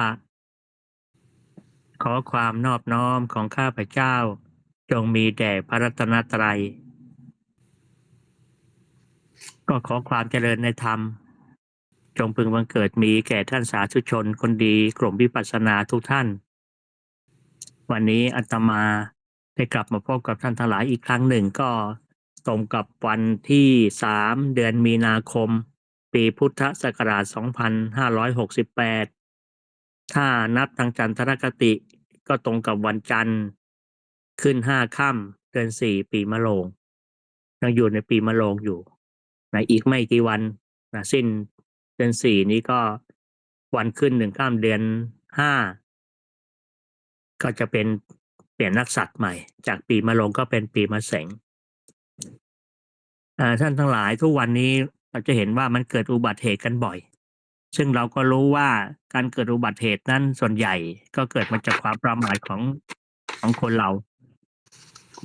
ะขอความนอบน้อมของข้าพเจ้าจงมีแด่พระรัตนตรัยก็ขอความเจริญในธรรมจงพึงบังเกิดมีแก่ท่านสาธุชนคนดีกลุ่มวิปัสสนาทุกท่านวันนี้อาตมาได้กลับมาพบกับท่านทั้งหลายอีกครั้งหนึ่งก็ตรงกับวันที่3 เดือนมีนาคมปีพุทธศักราช2568ถ้านับทางจันทรคติก็ตรงกับวันจันทร์ขึ้น5 ค่ำเดือน4ปีมะโรงยังอยู่ในปีมะโรงอยู่นะอีกไม่กี่วันนะสิ้นเดือน4นี้ก็วันขึ้น1 ค่ำเดือน5ก็จะเป็นเปลี่ยนนักษัตริย์ใหม่จากปีมะโรงก็เป็นปีมะเสงท่านทั้งหลายทุกวันนี้เราจะเห็นว่ามันเกิดอุบัติเหตุกันบ่อยซึ่งเราก็รู้ว่าการเกิดอุบัติเหตุนั้นส่วนใหญ่ก็เกิดมาจากความประมาทของคนเรา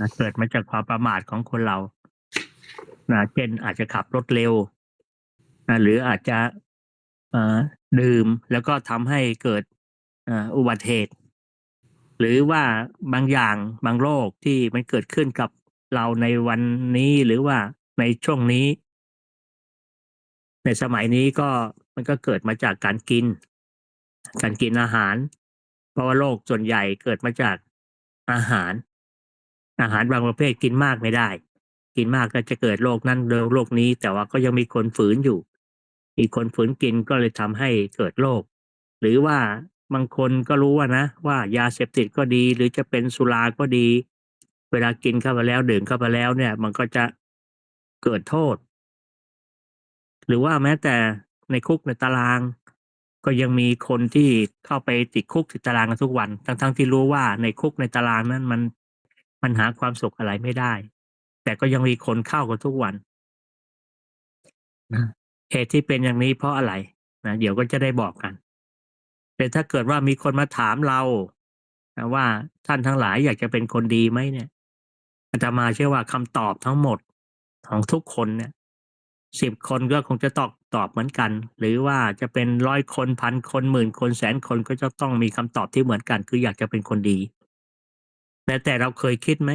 นะเกิดมาจากความประมาทของคนเรานะเช่นอาจจะขับรถเร็วนะหรืออาจจะดื่มแล้วก็ทำให้เกิดอุบัติเหตุหรือว่าบางอย่างบางโรคที่มันเกิดขึ้นกับเราในวันนี้หรือว่าในช่วงนี้ในสมัยนี้ก็มันก็เกิดมาจากการกินอาหารเพราะว่าโรคส่วนใหญ่เกิดมาจากอาหารบางประเภทกินมากไม่ได้กินมากก็จะเกิดโรคนั้นโรคนี้แต่ว่าก็ยังมีคนฝืนอยู่มีคนฝืนกินก็เลยทำให้เกิดโรคหรือว่าบางคนก็รู้ว่ายาเสพติดก็ดีหรือจะเป็นสุราก็ดีเวลากินเข้าไปแล้วดื่มเข้าไปแล้วเนี่ยมันก็จะเกิดโทษหรือว่าแม้แต่ในคุกในตารางก็ยังมีคนที่เข้าไปติดคุกติดตารางกันทุกวันทั้งที่รู้ว่าในคุกในตารางนั้นมันหาความสุขอะไรไม่ได้แต่ก็ยังมีคนเข้ากันทุกวันนะเหตุที่เป็นอย่างนี้เพราะอะไรนะเดี๋ยวก็จะได้บอกกันแต่ถ้าเกิดว่ามีคนมาถามเรานะว่าท่านทั้งหลายอยากจะเป็นคนดีไหมเนี่ยอาตมาเชื่อว่าคำตอบทั้งหมดของทุกคนเนี่ย10 คนก็คงจะตอบเหมือนกันหรือว่าจะเป็น100 คน 1,000 คน 10,000 คน100,000 คนก็จะต้องมีคำตอบที่เหมือนกันคืออยากจะเป็นคนดีแต่เราเคยคิดไหม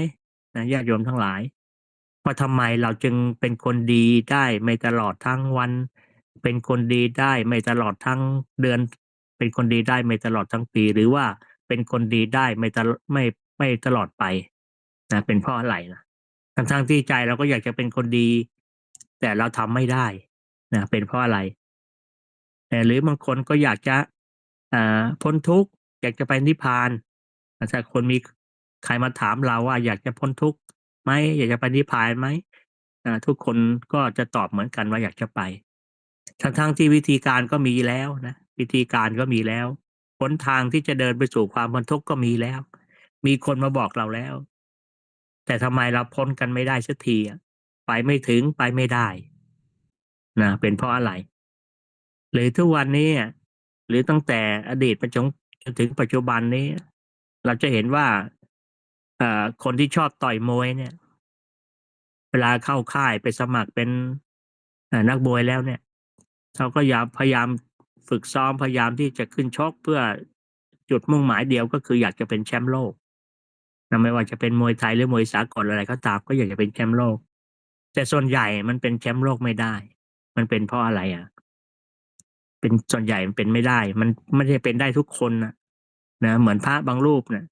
นะญาติโยมทั้งหลายว่าทำไมเราจึงเป็นคนดีได้ไม่ตลอดทั้งวันเป็นคนดีได้ไม่ตลอดทั้งเดือนเป็นคนดีได้ไม่ตลอดทั้งปีหรือว่าเป็นคนดีได้ไม่ตลอดไปนะเป็นเพราะอะไรนะทั้งที่ใจเราก็อยากจะเป็นคนดีแต่เราทำไม่ได้นะเป็นเพราะอะไรหรือบางคนก็อยากจะพ้นทุกข์อยากจะไปนิพพานถ้าคนมีใครมาถามเราว่าอยากจะพ้นทุกข์ไหมอยากจะไปนิพพานไหมทุกคนก็จะตอบเหมือนกันว่าอยากจะไปทั้งที่วิธีการก็มีแล้วนะวิธีการก็มีแล้วหนทางที่จะเดินไปสู่ความพ้นทุกข์ก็มีแล้วมีคนมาบอกเราแล้วแต่ทำไมเราพ้นกันไม่ได้สักทีไปไม่ถึงไปไม่ได้นะเป็นเพราะอะไรหรือทุกวันนี้หรือตั้งแต่อดีตจนถึงปัจจุบันนี้เราจะเห็นว่าคนที่ชอบต่อยมวยเนี่ยเวลาเข้าค่ายไปสมัครเป็นนักมวยแล้วเนี่ยเขาก็พยายามฝึกซ้อมพยายามที่จะขึ้นชกเพื่อจุดมุ่งหมายเดียวก็คืออยากจะเป็นแชมป์โลกนะไม่ว่าจะเป็นมวยไทยหรือมวยสากลอะไรก็ตามก็อยากจะเป็นแชมป์โลกแต่ส่วนใหญ่มันเป็นแชมป์โลกไม่ได้มันเป็นเพราะอะไรเป็นส่วนใหญ่มันเป็นไม่ได้มันไม่ได้เป็นได้ทุกคนนะเหมือนพระบางรูปเนี่ย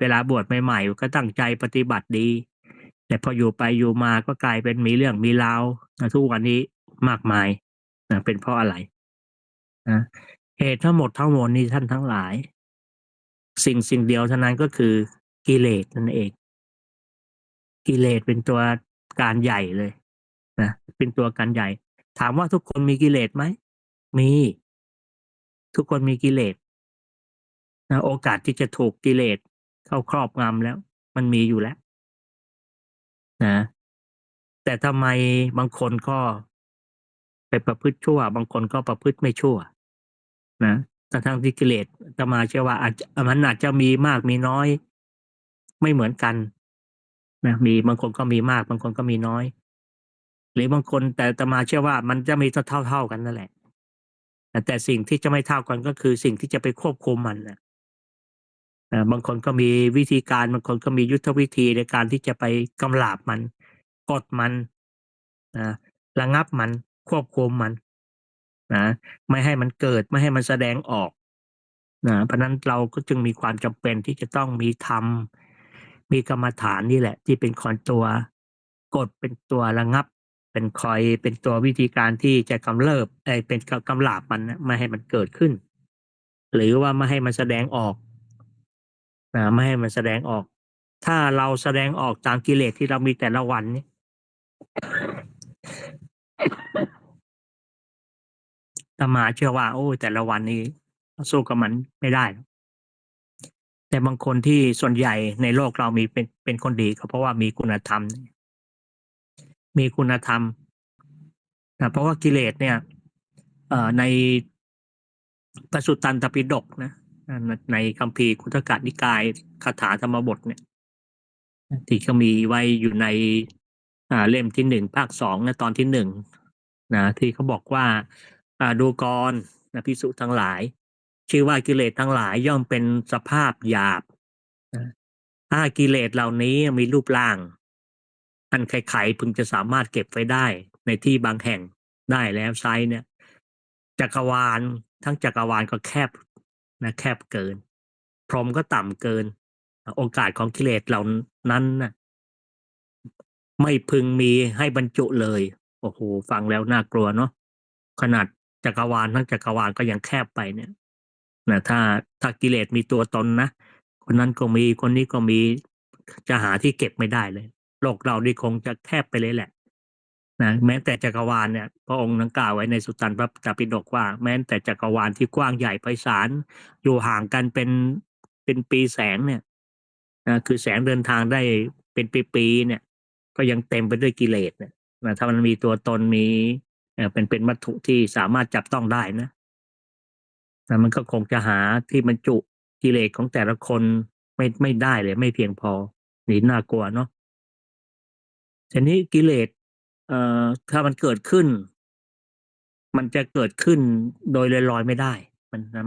เวลาบวชใหม่ๆก็ตั้งใจปฏิบัติดีแต่พออยู่ไปอยู่มาก็กลายเป็นมีเรื่องมีราวนะทุกวันนี้มากมายนะเป็นเพราะอะไรนะเหตุทั้งหมดทั้งมวลนี้ท่านทั้งหลายสิ่งเดียวเท่านั้นก็คือกิเลสนั่นเองกิเลสเป็นตัวการใหญ่เลยนะเป็นตัวการใหญ่ถามว่าทุกคนมีกิเลสไหมมีทุกคนมีกิเลสนะโอกาสที่จะถูกกิเลสเข้าครอบงำแล้วมันมีอยู่แล้วนะแต่ทำไมบางคนก็ไปประพฤติชั่วบางคนก็ประพฤติไม่ชั่วนะทั้งที่กิเลสอาตมาเชื่อว่ามันอาจจะมีมากมีน้อยไม่เหมือนกันนะมีบางคนก็มีมากบางคนก็มีน้อยหรือบางคนแต่อาตมาเชื่อว่ามันจะมีเท่ากันนั่นแหละ แต่สิ่งที่จะไม่เท่ากันก็คือสิ่งที่จะไปควบคุมมันนะบางคนก็มีวิธีการบางคนก็มียุทธวิธีในการที่จะไปกำราบมันกดมันนะระงับมันควบคุมมันนะไม่ให้มันเกิดไม่ให้มันแสดงออกนะเพราะนั้นเราก็จึงมีความจำเป็นที่จะต้องมีธรรมมีกรรมฐานนี่แหละที่เป็นคอยตัวกดเป็นตัวระงับเป็นคอยเป็นตัววิธีการที่จะกำเริบเป็นกำราบมันนะไม่ให้มันเกิดขึ้นหรือว่าไม่ให้มันแสดงออกไม่ให้มันแสดงออก ถ้าเราแสดงออกตามกิเลสที่เรามีแต่ละวันนี้อาตมาเชื่อว่าโอ้แต่ละวันนี้สู้กับมันไม่ได้แต่บางคนที่ส่วนใหญ่ในโลกเรามีเป็นคนดีก็เพราะว่ามีคุณธรรมมีคุณธรรมนะเพราะว่ากิเลสเนี่ยในพระสุตตันตปิฎกนะในคัมภีร์คุตกนิกายคาถาธรรมบทเนี่ยที่ก็มีไว้อยู่ในเล่มที่1ภาค2นะตอนที่1นะที่เขาบอกว่าดูกรนะภิกษุทั้งหลายชื่อว่ากิเลสทั้งหลายย่อมเป็นสภาพหยาบนะถ้ากิเลสเหล่านี้มีรูปร่างอันใครๆพึงจะสามารถเก็บไว้ได้ในที่บางแห่งได้แล้วไซเนี่ยจักรวาลทั้งจักรวาลก็แคบนะแคบเกินพรหมก็ต่ำเกินโอกาสของกิเลสเหล่านั้นนะไม่พึงมีให้บรรจุเลยโอ้โหฟังแล้วน่ากลัวเนาะขนาดจักรวาลทั้งจักรวาลก็ยังแคบไปเนี่ยนะถ้ากิเลสมีตัวตนนะคนนั้นก็มีคนนี้ก็มีจะหาที่เก็บไม่ได้เลยโลกเรานี่คงจะแคบไปเลยแหละนะแม้แต่จักรวาลเนี่ยพระองค์นั้นกล่าวไว้ในสุตตันตปิฎกว่าแม้แต่จักรวาลที่กว้างใหญ่ไพศาลอยู่ห่างกันเป็นปีแสงเนี่ยนะคือแสงเดินทางได้เป็นปีๆเนี่ยก็ยังเต็มไปด้วยกิเลสเนี่ยนะถ้ามันมีตัวตนมีเป็นวัตถุที่สามารถจับต้องได้นะแต่มันก็คงจะหาที่บรรจุกิเลสของแต่ละคนไม่ได้เลยไม่เพียงพอนี่น่ากลัวเนาะทีนี้กิเลสถ้ามันเกิดขึ้นมันจะเกิดขึ้นโดยลอยๆไม่ได้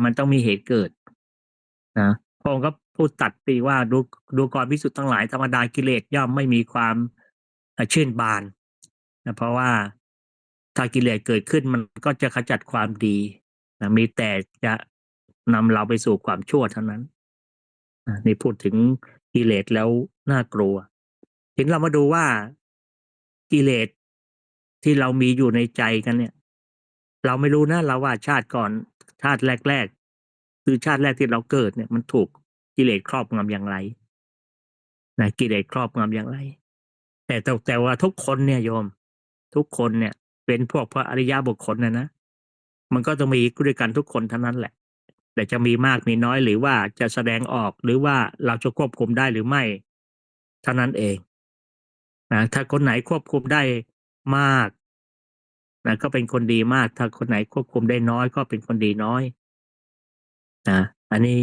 มันต้องมีเหตุเกิดนะพระองค์ก็พูดตัดปีว่าดูก่อนภิกษุทั้งหลายธรรมดากิเลสย่อมไม่มีความชื่นบานนะเพราะว่าถ้ากิเลสเกิดขึ้นมันก็จะขจัดความดีนะมีแต่จะนำเราไปสู่ความชั่วเท่านั้นนี่พูดถึงกิเลสแล้วน่ากลัวถึงเรามาดูว่ากิเลสที่เรามีอยู่ในใจกันเนี่ยเราไม่รู้นะเราว่าชาติก่อนชาติแรกๆคือชาติแรกที่เราเกิดเนี่ยมันถูกกิเลสครอบงำอย่างไรนะกิเลสครอบงำอย่างไรแต่ว่าทุกคนเนี่ยโยมทุกคนเนี่ยเป็นพวกพระอริยบุคคลนะมันก็จะมีด้วยกันทุกคนเท่านั้นแหละแต่จะมีมากมีน้อยหรือว่าจะแสดงออกหรือว่าเราจะควบคุมได้หรือไม่เท่านั้นเองนะถ้าคนไหนควบคุมได้มากนะก็เป็นคนดีมากถ้าคนไหนควบคุมได้น้อยก็เป็นคนดีน้อยนะอันนี้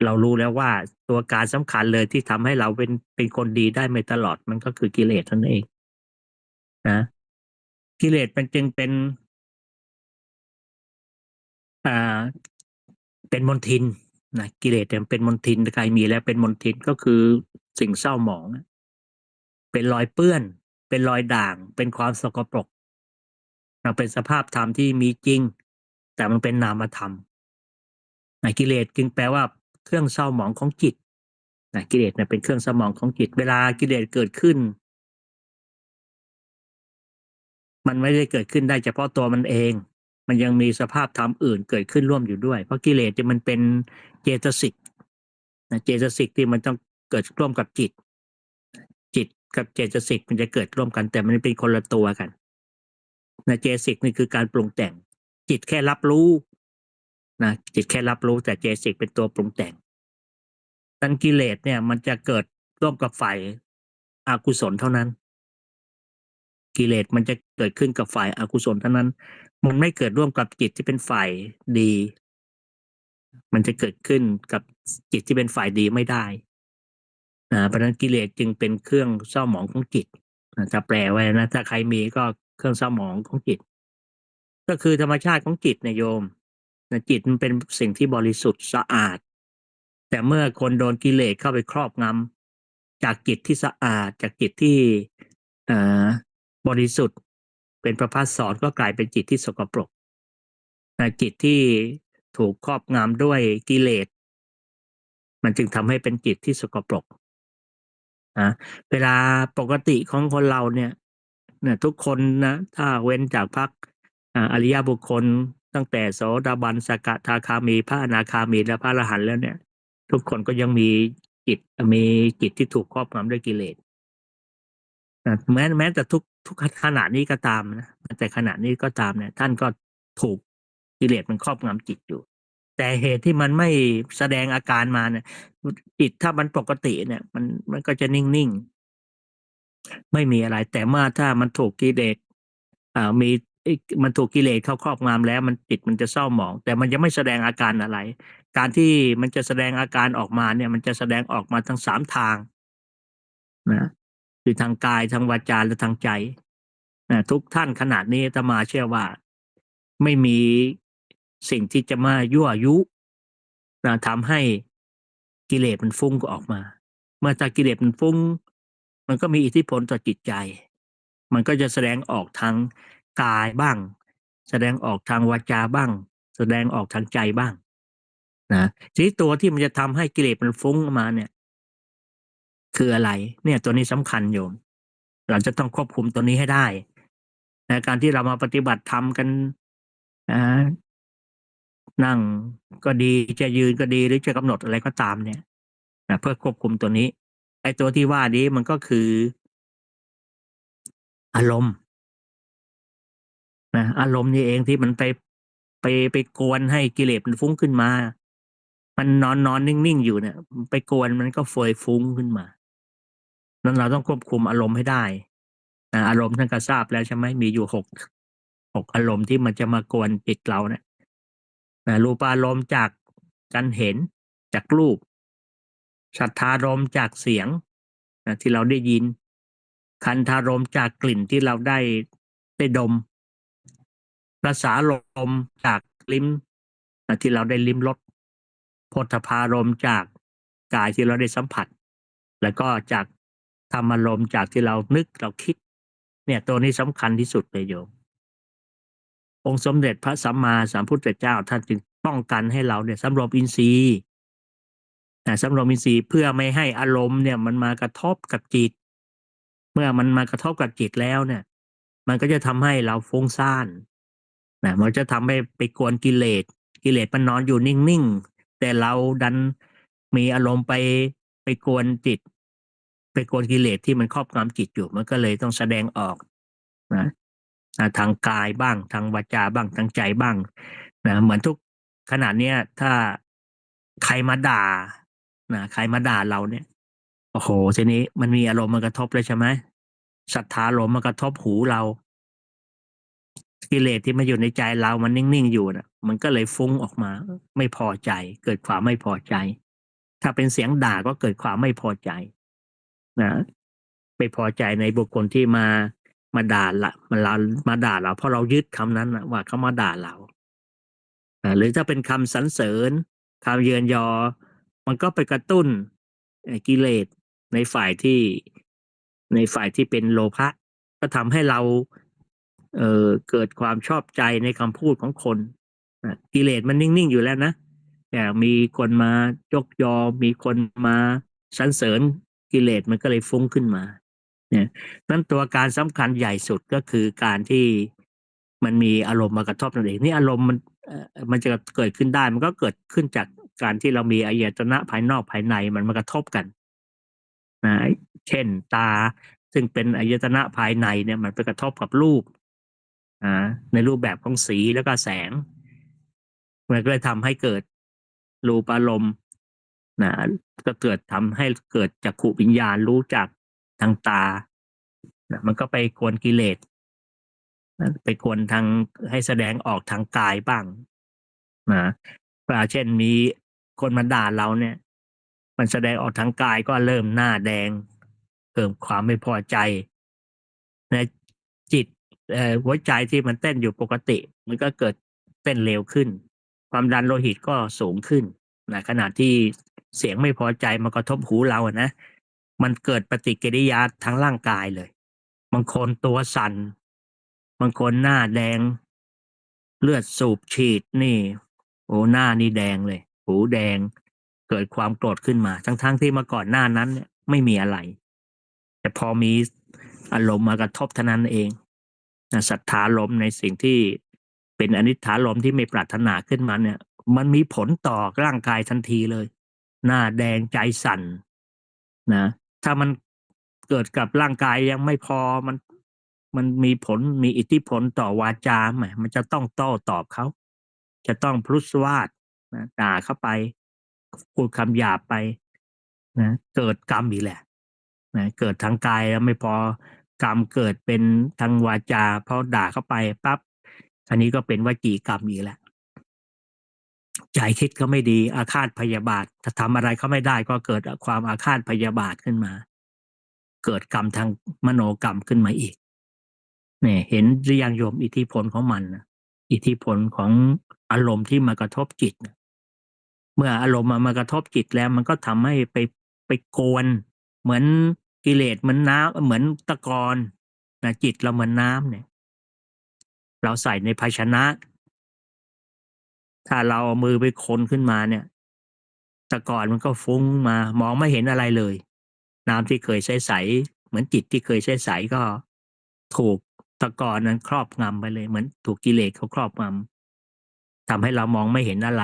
เรารู้แล้วว่าตัวการสำคัญเลยที่ทำให้เราเป็นคนดีได้ไม่ตลอดมันก็คือกิเลสนั่นเองนะกิเลสมันจึงเป็นอ่าเป็นมลทินนะกิเลสเนี่ยเป็นมลทินใครมีแล้วเป็นมลทินก็คือสิ่งเศร้าหมองเป็นรอยเปื้อนเป็นรอยด่างเป็นความสกปรกนะเป็นสภาพธรรมที่มีจริงแต่มันเป็นนามธรรมนะกิเลสจึงแปลว่าเครื่องเศร้าหมองของจิตนะกิเลสเนี่ยเป็นเครื่องเศร้าหมองของจิตเวลากิเลสเกิดขึ้นมันไม่ได้เกิดขึ้นได้เฉพาะตัวมันเองมันยังมีสภาพธรรมอื่นเกิดขึ้นร่วมอยู่ด้วยเพราะกิเลสเนี่ยมันเป็นเจตสิกนะเจตสิกที่มันต้องเกิดร่วมกับจิตกับเจตสิกมันจะเกิดร่วมกันแต่มันเป็นคนละตัวกันนะเจตสิกนี่คือการปรุงแต่งจิตแค่รับรู้นะจิตแค่รับรู้แต่เจตสิกเป็นตัวปรุงแต่งดังกิเลสเนี่ยมันจะเกิดร่วมกับฝ่ายอกุศลเท่านั้นกิเลสมันจะเกิดขึ้นกับฝ่ายอกุศลเท่านั้นมันไม่เกิดร่วมกับจิตที่เป็นฝ่ายดีมันจะเกิดขึ้นกับจิตที่เป็นฝ่ายดีไม่ได้เพราะนั้นกิเลสจึงเป็นเครื่องเศร้าหมองของจิตจะแปลไว้นะถ้าใครมีก็เครื่องเศร้าหมองของจิต ก็คือธรรมชาติของจิตเนี่ยโยมนะจิตมันเป็นสิ่งที่บริสุทธิ์สะอาดแต่เมื่อคนโดนกิเลสเข้าไปครอบงำจากจิตที่สะอาดจากจิตที่เอ่อบริสุทธิ์เป็นพระพัสสอนก็กลายเป็นจิตที่สกปรกจิตที่ถูกครอบงำด้วยกิเลสมันจึงทำให้เป็นจิตที่สกปรกนะเวลาปกติของคนเราเนี่ยทุกคนนะถ้าเว้นจากพรรคอริยบุคคลตั้งแต่โสดาบันสกทาคามีพระอนาคามีและพระอรหันต์แล้วเนี่ยทุกคนก็ยังจิตมีจิตที่ถูกครอบงำด้วยกิเลสนะแม้แต่ทุกขณะนี้ก็ตามนะแต่ขณะนี้ก็ตามเนี่ยท่านก็ถูกกิเลสมันครอบงำจิตอยู่แต่เหตุที่มันไม่แสดงอาการมาเนี่ยจิตถ้ามันปกติเนี่ยมันก็จะนิ่งๆไม่มีอะไรแต่เมื่อถ้ามันถูกกิเลสมีมันถูกกิเลสเข้าครอบงำแล้วมันจิตมันจะเศร้าหมองแต่มันยังไม่แสดงอาการอะไรการที่มันจะแสดงอาการออกมาเนี่ยมันจะแสดงออกมาทั้ง3ทางนะคือทางกายทางวาจาและทางใจนะทุกท่านขนาดนี้อาตมาเชื่อว่าไม่มีสิ่งที่จะมายั่วยุนะทำให้กิเลสมันฟุ้งก็ออกมาเมื่อถ้ากิเลสมันฟุ้งมันก็มีอิทธิพลต่อจิตใจมันก็จะแสดงออกทางกายบ้างแสดงออกทางวาจาบ้างแสดงออกทางใจบ้างนะทีนี้ตัวที่มันจะทำให้กิเลสมันฟุ้งมาเนี่ยคืออะไรเนี่ยตัวนี้สำคัญโยมเราจะต้องควบคุมตัวนี้ให้ได้นะการที่เรามาปฏิบัติธรรมกันนะนั่งก็ดีจะยืนก็ดีหรือจะกำหนดอะไรก็ตามเนี่ยนะเพื่อควบคุมตัวนี้ไอ้ตัวที่ว่านี้มันก็คืออารมณ์นะอารมณ์นี่เองที่มันไปกวนให้กิเลสมันฟุ้งขึ้นมามันนอนนิ่งๆอยู่เนี่ยไปกวนมันก็เฟยฟุ้งขึ้นมานั้นเราต้องควบคุมอารมณ์ให้ได้อารมณ์ท่านก็ทราบแล้วใช่ไหมมีอยู่หกอารมณ์ที่มันจะมากวนจิตเราเนี่ยรูปอารมณ์จากการเห็นจากรูปสัทธารมณ์จากเสียงที่เราได้ยินคันธารมณ์จากกลิ่นที่เราได้ดมรสารมณ์จากลิ้มที่เราได้ลิ้มรสโผฏฐัพพารมณ์จากกายที่เราได้สัมผัสแล้วก็จากธรรมารมณ์จากที่เรานึกเราคิดเนี่ยตัวนี้สำคัญที่สุดเลยโยมองค์สมเด็จพระสัมมาสัมพุทธเจ้าท่านจึงป้องกันให้เราเนี่ยสำรวมอินทรีย์สำรวมอินทรีย์เพื่อไม่ให้อารมณ์เนี่ยมันมากระทบกับจิตเมื่อมันมากระทบกับจิตแล้วเนี่ยมันก็จะทำให้เราฟุ้งซ่านมันจะทำให้ไปกวนกิเลสมันนอนอยู่นิ่งๆแต่เราดันมีอารมณ์ไปกวนจิตไปกวนกิเลสที่มันครอบงำจิตอยู่มันก็เลยต้องแสดงออกนะทางกายบ้างทางวาจาบ้างทางใจบ้างเหมือนทุกขณะเนี้ยถ้าใครมาด่าใครมาด่าเราเนี่ยโอ้โหทีนี้มันมีอารมณ์มากระทบเลยใช่ไหมศรัทธาลมมากระทบหูเรากิเลสที่มาอยู่ในใจเรามันนิ่งๆอยู่นะมันก็เลยฟุ้งออกมาไม่พอใจเกิดความไม่พอใจถ้าเป็นเสียงด่าก็เกิดความไม่พอใจนะไม่พอใจในบุคคลที่มาด่าละมาด่าเราเพราะเรายึดคำนั้นนะว่าเขามาด่าเราหรือถ้าเป็นคำสรรเสริญคำเยินยอมันก็ไปกระตุ้นกิเลสในฝ่ายที่ในฝ่ายที่เป็นโลภะก็ทำให้เราเกิดความชอบใจในคำพูดของคนกิเลสมันนิ่งๆอยู่แล้วนะแต่มีคนมายกยอมีคนมาสรรเสริญกิเลสมันก็เลยฟุ้งขึ้นมาเนี่ยนั้นตัวการสำคัญใหญ่สุดก็คือการที่มันมีอารมณ์มากระทบนั่นเองนี่อารมณ์มันจะเกิดขึ้นได้มันก็เกิดขึ้นจากการที่เรามีอายตนะภายนอกภายในมันมากระทบกันนะเช่นตาซึ่งเป็นอายตนะภายในเนี่ยมันไปกระทบกับรูปในรูปแบบของสีแล้วก็แสงมันก็เลยทำให้เกิดรูปอารมณ์นะก็เกิดทำให้เกิดจักขุวิญญาณรู้จักทางตามันก็ไปกวนกิเลสไปกวนทางให้แสดงออกทางกายบ้างนะเช่นมีคนมาด่าเราเนี่ยมันแสดงออกทางกายก็เริ่มหน้าแดงเกิดความไม่พอใจในจิต หัวใจที่มันเต้นอยู่ปกติมันก็เกิดเต้นเร็วขึ้น ความดันโลหิตก็สูงขึ้นนะขณะที่เสียงไม่พอใจมากระทบหูเราอะนะมันเกิดปฏิกิริยาทั้งร่างกายเลยบางคนตัวสั่นบางคนหน้าแดงเลือดสูบฉีดนี่โอ้หน้านี่แดงเลยหูแดงเกิดความโกรธขึ้นมาทั้งที่เมื่อก่อนหน้านั้นเนี่ยไม่มีอะไรแต่พอมีอารมณ์มากระทบเท่านั้นเองศรัทธาลมในสิ่งที่เป็นอนิจฐานลมที่ไม่ปรารถนาขึ้นมาเนี่ยมันมีผลต่อร่างกายทันทีเลยหน้าแดงใจสั่นนะถ้ามันเกิดกับร่างกายยังไม่พอมันมีผลมีอิทธิพลต่อวาจาไหมมันจะต้องโต้ตอบเขาจะต้องพลุสวาทนะด่าเข้าไปพูดคำหยาบไปนะเกิดกรรมอีกแหละนะเกิดทางกายแล้วไม่พอกรรมเกิดเป็นทางวาจาพอด่าเข้าไปปั๊บอันนี้ก็เป็นวจีกรรมอีกแล้วใจคิดก็ไม่ดีอาฆาตพยาบาทถ้าทำอะไรเขาไม่ได้ก็เกิดความอาฆาตพยาบาทขึ้นมาเกิดกรรมทางมโนกรรมขึ้นมาอีกเนี่ยเห็นหรือยังโยมอิทธิพลของมันนะอิทธิพลของอารมณ์ที่มากระทบจิตนะเมื่ออารมณ์มากระทบจิตแล้วมันก็ทำให้ไปกวนเหมือนกิเลสเหมือนน้ำเหมือนตะกอนนะจิตเราเหมือนน้ำเนี่ยเราใส่ในภาชนะ ถ้าเราเอามือไปคนขึ้นมาเนี่ยตะกอนมันก็ฟุ้งมามองไม่เห็นอะไรเลยน้ำที่เคยใสๆเหมือนจิตที่เคยใสๆก็ถูกตะกอนนั้นครอบงำไปเลยเหมือนถูกกิเลสเขาครอบงำทำให้เรามองไม่เห็นอะไร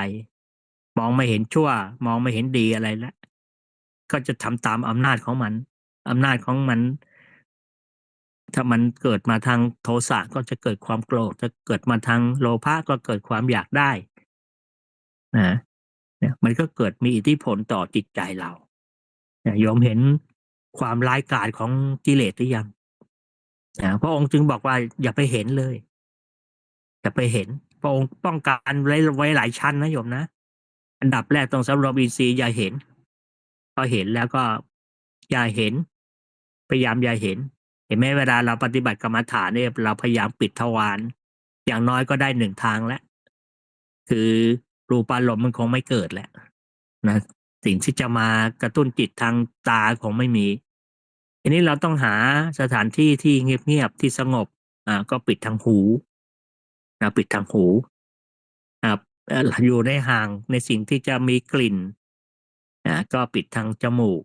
มองไม่เห็นชั่วมองไม่เห็นดีอะไรแล้วก็จะทำตามอำนาจของมันอำนาจของมันถ้ามันเกิดมาทางโทสะก็จะเกิดความโกรธถ้าเกิดมาทางโลภะก็เกิดความอยากได้นะเนี่ยมันก็เกิดมีอิทธิพลต่อจิตใจเราโยมเห็นความร้ายกาจของกิเลสหรือยังพระองค์จึงบอกว่าอย่าไปเห็นเลยอย่าไปเห็นพระองค์ป้องกันไว้หลายชั้นนะโยมนะอันดับแรกต้องสำรวมอินทรีย์อย่าเห็นพอเห็นแล้วก็อย่าเห็นพยายามอย่าเห็นเห็นไหมเวลาเราปฏิบัติกรรมฐานเนี่ยเราพยายามปิดทวารอย่างน้อยก็ได้หนึ่งทางแล้วคือรูปารมณ์มันคงไม่เกิดแหละนะสิ่งที่จะมากระตุ้นจิตทางตาคงไม่มีทีนี้เราต้องหาสถานที่ที่เงียบๆที่สงบก็ปิดทางหูปิดทางหูอยู่ในห่างในสิ่งที่จะมีกลิ่นก็ปิดทางจมูก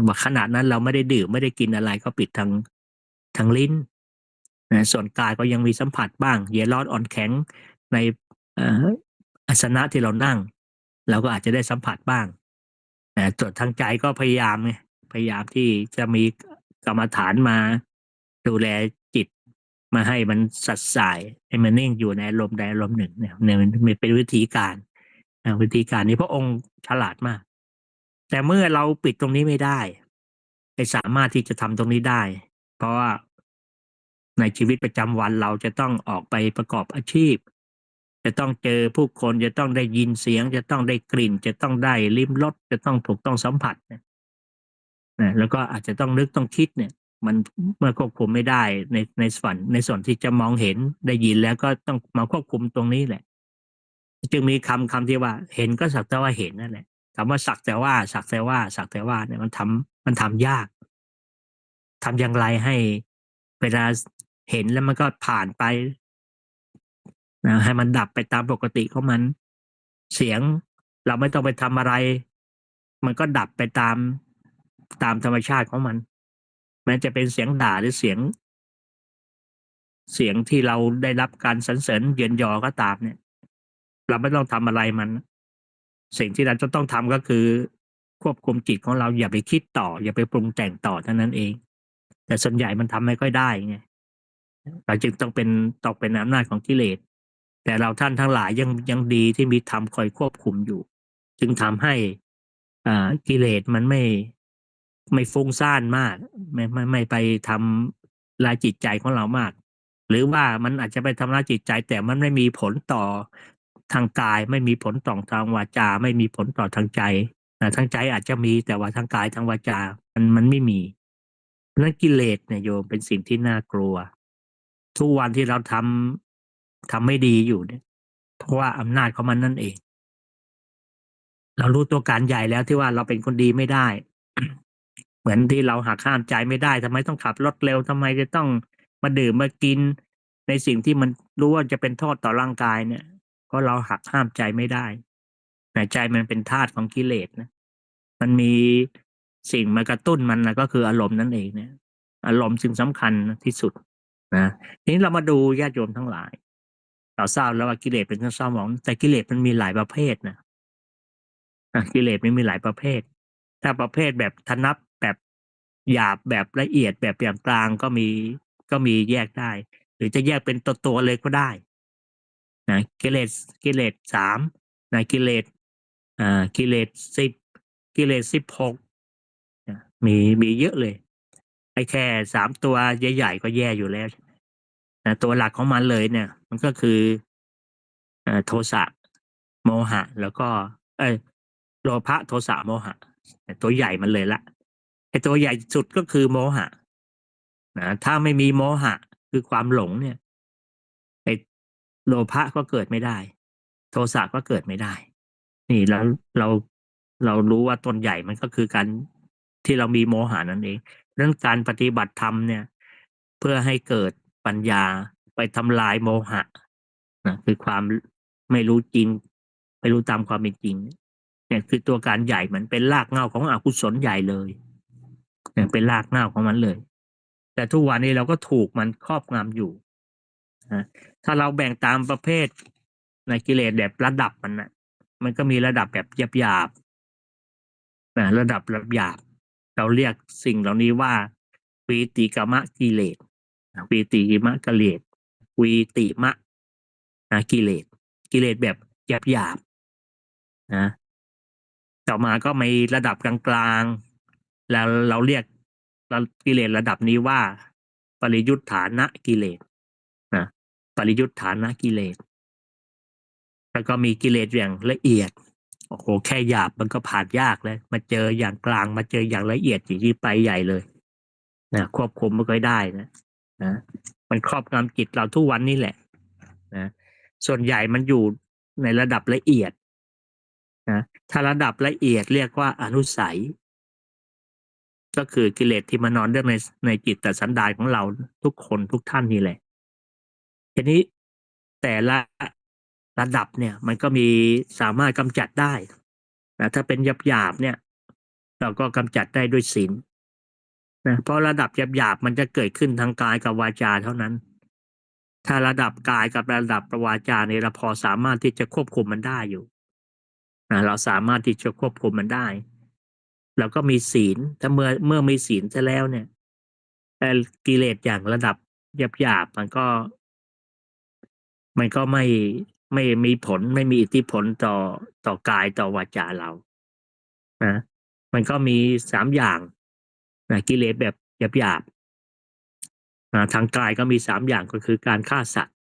ว่าขนาดนั้นเราไม่ได้ดื่มไม่ได้กินอะไรก็ปิดทางลิ้นส่วนกายก็ยังมีสัมผัสบ้างเย็นร้อนอ่อนแข็งในอาสนะที่เรานั่งเราก็อาจจะได้สัมผัสบ้างส่วนทางใจก็พยายามไงพยายามที่จะมีกรรมฐานมาดูแลจิตมาให้มันสัดสายให้มันนิ่งอยู่ในอารมณ์ใดอารมณ์หนึ่งเนี่ยมันเป็นวิธีการวิธีการนี้พระองค์ฉลาดมากแต่เมื่อเราปิดตรงนี้ไม่ได้ไม่สามารถที่จะทำตรงนี้ได้เพราะว่าในชีวิตประจำวันเราจะต้องออกไปประกอบอาชีพจะต้องเจอผู้คนจะต้องได้ยินเสียงจะต้องได้กลิ่นจะต้องได้ลิ้มรสจะต้องถูกต้องสัมผัสนะแล้วก็อาจจะต้องนึกต้องคิดเนี่ยมันเมื่อควบคุมไม่ได้ในส่วนที่จะมองเห็นได้ยินแล้วก็ต้องมาควบคุมตรงนี้แหละจึงมีคำที่ว่าเห็นก็สักแต่ว่าเห็นนั่นแหละคำว่าสักแต่ว่าสักแต่ว่าสักแต่ว่าเนี่ยมันทำยากทำอย่างไรให้เวลาเห็นแล้วมันก็ผ่านไปให้มันดับไปตามปกติของมันเสียงเราไม่ต้องไปทำอะไรมันก็ดับไปตามธรรมชาติของมันแม้จะเป็นเสียงด่าหรือเสียงที่เราได้รับการสรรเสริญเยินยอก็ตามเนี่ยเราไม่ต้องทำอะไรมันสิ่งที่เราจะต้องทำก็คือควบคุมจิตของเราอย่าไปคิดต่ออย่าไปปรุงแต่งต่อเท่านั้นเองแต่ส่วนใหญ่มันทำไม่ค่อยได้ไงเราจึงต้องตกเป็นอำนาจของกิเลสแต่เราท่านทั้งหลายยังดีที่มีธรรมคอยควบคุมอยู่จึงทำให้กิเลสมันไม่ฟุ้งซ่านมากไม่ไปทำลายจิตใจของเรามากหรือว่ามันอาจจะไปทำร้ายจิตใจแต่มันไม่มีผลต่อทางกายไม่มีผลต่อทางวาจาไม่มีผลต่อทางใจทางใจอาจจะมีแต่ว่าทางกายทางวาจามันไม่มีเพราะฉะนั้นกิเลสเนี่ยโยมเป็นสิ่งที่น่ากลัว ทุกวันที่เราทำไม่ดีอยู่เนี่ยเพราะว่าอำนาจของมันนั่นเอง เรารู้ตัวการใหญ่แล้วที่ว่าเราเป็นคนดีไม่ได้ เหมือนที่เราหักห้ามใจไม่ได้ทำไมต้องขับรถเร็วทำไมจะต้องมาดื่มมากินในสิ่งที่มันรู้ว่าจะเป็นโทษต่อร่างกายเนี่ยเพราะเราหักห้ามใจไม่ได้แต่ใจมันเป็นทาสของกิเลสนะมันมีสิ่งมากระตุ้นมันนะก็คืออารมณ์นั่นเองเนี่ยอารมณ์สิ่งสำคัญที่สุดนะทีนี้เรามาดูญาติโยมทั้งหลายเราทราบแล้วว่ากิเลสเป็นเครื่องเศร้าหมองแต่กิเลสมันมีหลายประเภทนะ กิเลสมันมีหลายประเภท ถ้าประเภทแบบทนับแบบหยาบแบบละเอียดแบบอย่างกลางก็มีแยกได้ หรือจะแยกเป็นตัวเลยก็ได้นะกิเลส3นะกิเลส10กิเลส16นะมีเยอะเลยไอ้แค่3 ตัวใหญ่ๆก็แย่อยู่แล้วนะตัวหลักของมันเลยเนี่ย มันก็คือโทสะโมหะแล้วก็เอยโลภะโทสะโมหะตัวใหญ่มันเลยละไอ้ตัวใหญ่สุดก็คือโมหะนะถ้าไม่มีโมหะคือความหลงเนี่ยไอ้โลภะก็เกิดไม่ได้โทสะก็เกิดไม่ได้นี่แล้วเราเรารู้ว่าต้นใหญ่มันก็คือการที่เรามีโมหะนั่นเองเรื่องการปฏิบัติธรรมเนี่ยเพื่อให้เกิดปัญญาไปทำลายโมหะนะคือความไม่รู้จริงไม่รู้ตามความเป็นจริงเนี่ยคือตัวการใหญ่มันเป็นรากเหง้าของอกุศลใหญ่เลยเนี่ยเป็นรากเหง้าของมันเลยแต่ทุกวันนี้เราก็ถูกมันครอบงำอยู่นะถ้าเราแบ่งตามประเภทในกิเลสแบบระดับมันนะมันก็มีระดับแบบหยาบๆนะระดับหยาบเราเรียกสิ่งเหล่านี้ว่าวีติกามกิเลสวีติกิมะกิเลสวีติมะกิเลสแบบหยาบๆนะต่อมาก็มีระดับกลางๆแล้วเราเรียกกิเลสระดับนี้ว่าปริยุทธานะกิเลสนะปริยุทธานะกิเลสแล้วก็มีกิเลสอย่างละเอียดโอ้โหแค่หยาบมันก็ผ่านยากเลยมาเจออย่างกลางมาเจออย่างละเอียดอย่างที่ไปใหญ่เลยนะควบคุมไม่ค่อยได้นะมันครอบงำจิตเราทุกวันนี่แหละนะส่วนใหญ่มันอยู่ในระดับละเอียดนะถ้าระดับละเอียดเรียกว่าอนุสัยก็คือกิเลสที่มานอนเรื่องในจิตสันดานของเราทุกคนทุกท่านนี่แหละทีนี้แต่ละระดับเนี่ยมันก็มีสามารถกำจัดได้นะถ้าเป็นหยาบๆเนี่ยเราก็กำจัดได้ด้วยศีลนะเพราะระดับหยาบๆมันจะเกิดขึ้นทางกายกับวาจาเท่านั้นถ้าระดับกายกับระดับวาจาเนี่ยเราพอสามารถที่จะควบคุมมันได้อยู่นะเราสามารถที่จะควบคุมมันได้แล้วก็มีศีลถ้าเมื่อมีศีลซะแล้วเนี่ยแต่กิเลสอย่างระดับหยาบๆมันก็ไม่มีผลไม่มีอิทธิพลต่อกายต่อวาจาเรานะมันก็มี3 อย่างนะกิเลสแบบหยาบๆทางกายก็มี3 อย่างก็คือการฆ่าสัตว์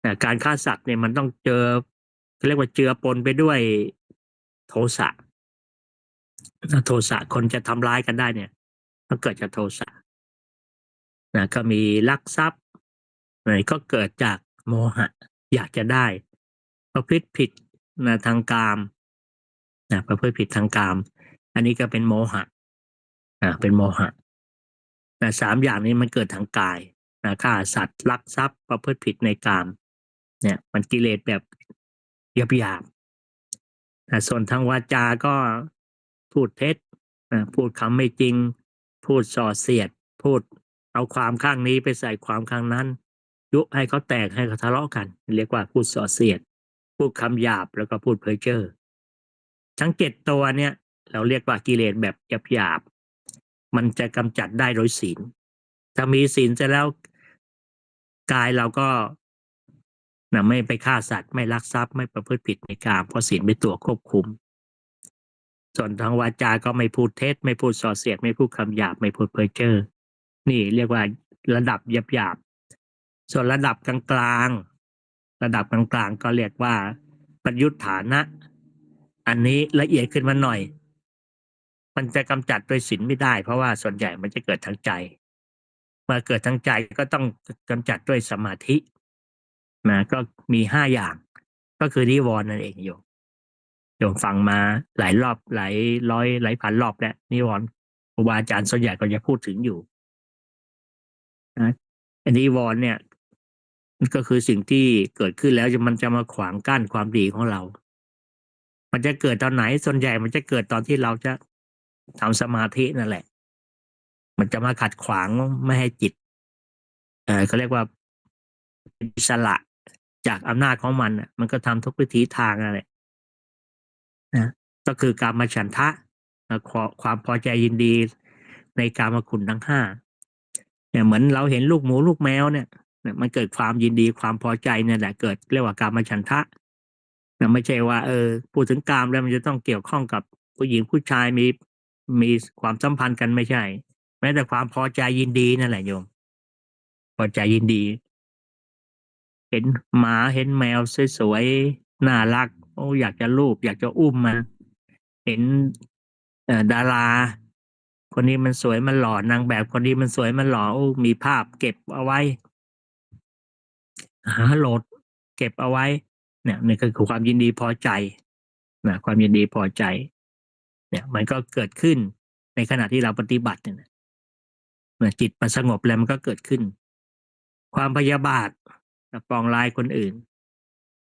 นะการฆ่าสัตว์เนี่ยมันต้องเจอเรียกว่าเจือปนไปด้วยโทสะโทสะคนจะทำร้ายกันได้เนี่ยก็เกิดจากโทสะนะก็มีลักทรัพย์ก็เกิดจากโมหะอยากจะได้ประพฤติผิดนะทางกามนะประพฤติผิดทางกามอันนี้ก็เป็นโมหะเป็นโมหะนะ3 อย่างนี้มันเกิดทางกายนะฆ่าสัตว์ลักทรัพย์ประพฤติผิดในกามเนี่ยมันกิเลสแบบหยาบๆนะส่วนทางวาจาก็พูดเท็จพูดคำไม่จริงพูดส่อเสียดพูดเอาความข้างนี้ไปใส่ความข้างนั้นยุให้เขาแตกให้เขาทะเลาะกันเรียกว่าพูดส่อเสียดพูดคำหยาบแล้วก็พูดเพ้อเจ้อทั้ง7 ตัวเนี่ยเราเรียกว่ากิเลสแบบหยาบๆมันจะกำจัดได้โดยศีลถ้ามีศีลเสร็จแล้วกายเราก็ไม่ไปฆ่าสัตว์ไม่ลักทรัพย์ไม่ประพฤติผิดในกามเพราะศีลเป็นตัวควบคุมส่วนทางวาจาก็ไม่พูดเท็จไม่พูดส่อเสียดไม่พูดคำหยาบไม่พูดเพ้อเจ้อนี่เรียกว่าระดับหยาบๆส่วนระดับกลางๆระดับกลางๆก็เรียกว่าปยุทธานะอันนี้ละเอียดขึ้นมาหน่อยมันจะกำจัดโดยศีลไม่ได้เพราะว่าส่วนใหญ่มันจะเกิดทางใจ เมื่อเกิดทางใจก็ต้องกำจัดด้วยสมาธินะก็มี5 อย่างก็คือนิวรณ์นั่นเองโยมฟังมาหลายรอบหลายร้อยหลายพันรอบแล้วนิวรณ์ครูบาอาจารย์ส่วนใหญ่ก็จะพูดถึงอยู่นะอันนิวรณ์เนี่ยก็คือสิ่งที่เกิดขึ้นแล้วมันจะมาขวางกั้นความดีของเรา มันจะเกิดตอนไหนส่วนใหญ่มันจะเกิดตอนที่เราจะทำสมาธินั่นแหละมันจะมาขัดขวางไม่ให้จิตเขาเรียกว่าอิสระจากอำนาจของมันมันก็ทำทุกวิถีทางอะไรนะก็คือกามฉันทะความพอใจยินดีในกามคุณทั้ง 5เนี่ยเหมือนเราเห็นลูกหมูลูกแมวเนี่ยมันเกิดความยินดีความพอใจเนี่ยแหละเกิดเรียกว่ากามฉันทะนะไม่ใช่ว่าพูดถึงกามแล้วมันจะต้องเกี่ยวข้องกับผู้หญิงผู้ชายมีความสัมพันธ์กันไม่ใช่แม้แต่ความพอใจยินดีนั่นแหละโยมพอใจยินดีเห็นหมาเห็นแมวสวยๆน่ารักโอ้อยากจะลูบอยากจะอุ้มมันเห็นดาราคนนี้มันสวยมันหล่อนางแบบคนนี้มันสวยมันหล่อโอ้มีภาพเก็บเอาไว้หาโหลดเก็บเอาไว้เนี่ยนี่ก็คือความยินดีพอใจนะความยินดีพอใจเนี่ยมันก็เกิดขึ้นในขณะที่เราปฏิบัติเนี่ยเมื่อจิตมันสงบแล้วมันก็เกิดขึ้นความพยาบาทปองร้ายคนอื่น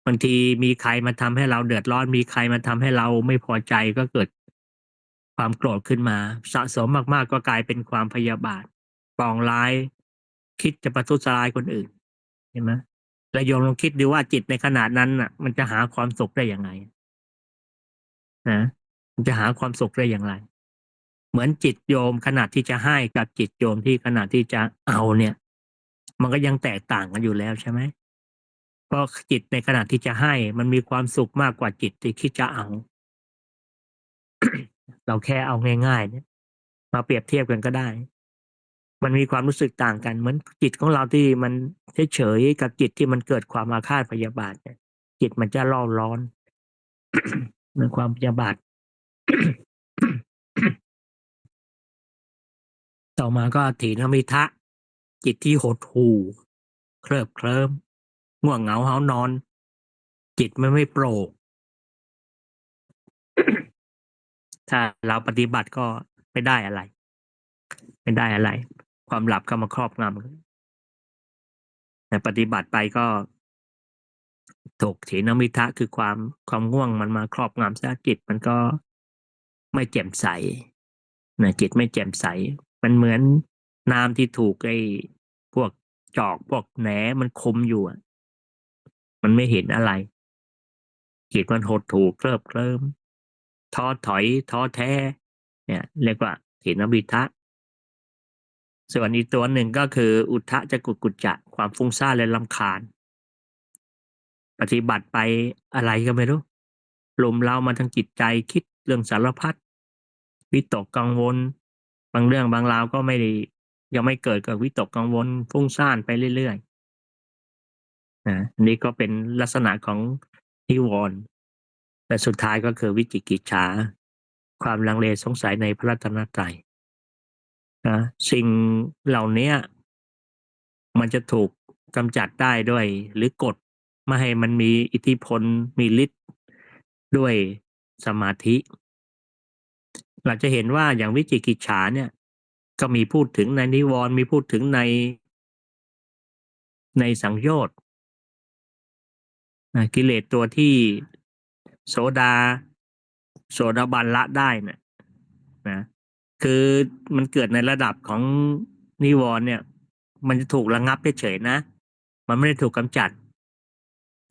บางทีมีใครมาทำให้เราเดือดร้อนมีใครมาทำให้เราไม่พอใจก็เกิดความโกรธขึ้นมาสะสมมากๆก็กลายเป็นความพยาบาทปองร้ายคิดจะประทุษร้ายคนอื่นเห็นไหมแล้วโยมลองคิดดูว่าจิตในขณะนั้นน่ะมันจะหาความสุขได้ยังไงนะมันจะหาความสุขได้อย่างไรเหมือนจิตโยมขณะที่จะให้กับจิตโยมที่ขณะที่จะเอาเนี่ยมันก็ยังแตกต่างกันอยู่แล้วใช่ไหมเพราะจิตในขณะที่จะให้มันมีความสุขมากกว่าจิตที่คิดจะเอา เราแค่เอาง่ายๆเนี่ยมาเปรียบเทียบกันก็ได้ มันมีความรู้สึกต่างกันเหมือนจิตของเราที่มันเฉยๆกับจิตที่มันเกิดความอาฆาตพยาบาทเนี่ยจิตมันจะเร่าร้อน ในความพยาบาท ต่อมาก็ถีนมิทะจิตที่หดหู่เคลิบเคลิ้มง่วงเหงาหาวนอน จิตมันไม่โปร่ง ถ้าเราปฏิบัติก็ไม่ได้อะไร ไม่ได้อะไร ความหลับก็มาครอบงำแต่ปฏิบัติไปก็ถูกถีนมิทะคือความง่วงมันมาครอบงำซะจิตมันก็ไม่แจ่มใสนะจิตไม่แจ่มใสมันเหมือนน้ำที่ถูกไอ้พวกจอกพวกแหนมันคมอยู่มันไม่เห็นอะไรจิตมันหดหู่เคลิบเคลิ้มท้อถอยท้อแท้เนี่ยเรียกว่าถีนมิทะส่วนอีกตัวหนึ่งก็คืออุทธะจักกุกุจจะความฟุ้งซ่านและรำคาญปฏิบัติไปอะไรก็ไม่รู้ลุมเร้ามาทั้งจิตใจคิดเรื่องสารพัดวิตกกังวลบางเรื่องบางราวก็ไม่ได้ยังไม่เกิดกับวิตกกังวลฟุ้งซ่านไปเรื่อยๆอันนี้ก็เป็นลักษณะของนิวรณ์แต่สุดท้ายก็คือวิจิกิจฉาความลังเลสงสัยในพระรัตนตรัยนะสิ่งเหล่านี้มันจะถูกกำจัดได้ด้วยหรือกดไม่ให้มันมีอิทธิพลมีฤทธิ์ด้วยสมาธิเราจะเห็นว่าอย่างวิจิกิจฉาเนี่ยก็มีพูดถึงในนิวรณ์มีพูดถึงในสังโยชน์กิเลสตัวที่โสดาบันละได้นะคือมันเกิดในระดับของนิวรณ์เนี่ยมันจะถูกระงับเฉยๆนะมันไม่ได้ถูกกำจัด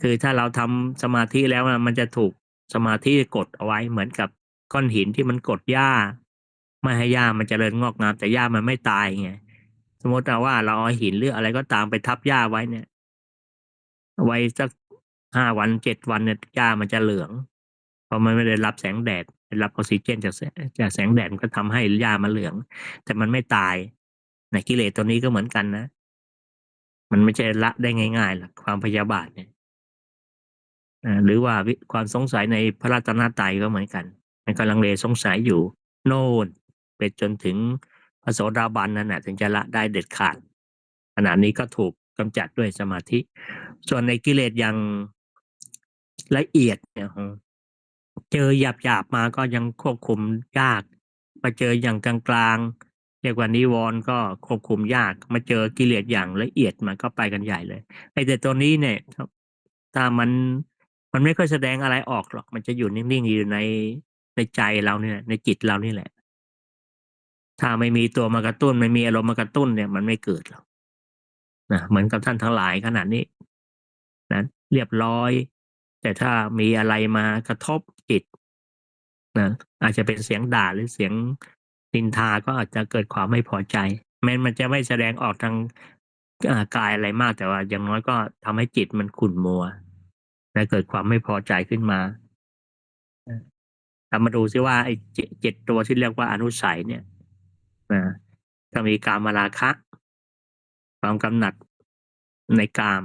คือถ้าเราทำสมาธิแล้วมันจะถูกสมาธิกดเอาไว้เหมือนกับก้อนหินที่มันกดหญ้าไม่ให้หญ้ามันเจริญงอกงามแต่หญ้ามันไม่ตายไงสมมติว่าเราเอาหินหรืออะไรก็ตามไปทับหญ้าไว้เนี่ยไว้สัก5 วัน 7 วันเนี่ยหญ้ามันจะเหลืองเพราะมันไม่ได้รับแสงแดดได้รับออกซิเจนจากแสงแดดมันก็ทำให้หญ้ามันเหลืองแต่มันไม่ตายในกิเลสตัวนี้ก็เหมือนกันนะมันไม่ใช่ละได้ง่ายๆหรอกความพยาบาทเนี่ยหรือว่าความสงสัยในพระรัตนตรัยก็เหมือนกันมันกำลังเลสงสัยอยู่โน่นไปจนถึงพระโสดาบันนั่นแหะถึงจะละได้เด็ดขาด ขณะนี้ก็ถูกกำจัดด้วยสมาธิ ส่วนในกิเลสอย่างละเอียดเนี่ยเจอหยาบมาก็ยังควบคุมยากมาเจออย่างกลางๆเรียกว่านิวรณ์ก็ควบคุมยากมาเจอกิเลสอย่างละเอียดมันก็ไปกันใหญ่เลยไอ้แต่ตัวนี้เนี่ยถ้ามันไม่ค่อยแสดงอะไรออกหรอกมันจะอยู่นิ่งๆอยู่ในใจเราเนี่ยในจิตเรานี่แหละ ถ้าไม่มีตัวมากระตุ้นไม่มีอารมณ์มากระตุ้นเนี่ยมันไม่เกิดหรอกนะเหมือนกับท่านทั้งหลายขนาดนี้นะเรียบร้อยแต่ถ้ามีอะไรมากระทบจิตนะอาจจะเป็นเสียงด่าหรือเสียงนินทาก็อาจจะเกิดความไม่พอใจแม้มันจะไม่แสดงออกทางกายอะไรมากแต่ว่าอย่างน้อยก็ทำให้จิตมันขุ่นมัวและเกิดความไม่พอใจขึ้นมาเรามาดูซิว่าไอ้เจ็ดตัวที่เรียกว่าอนุสัยเนี่ยนะก็มีกามราคะ ความกำหนัดในกาม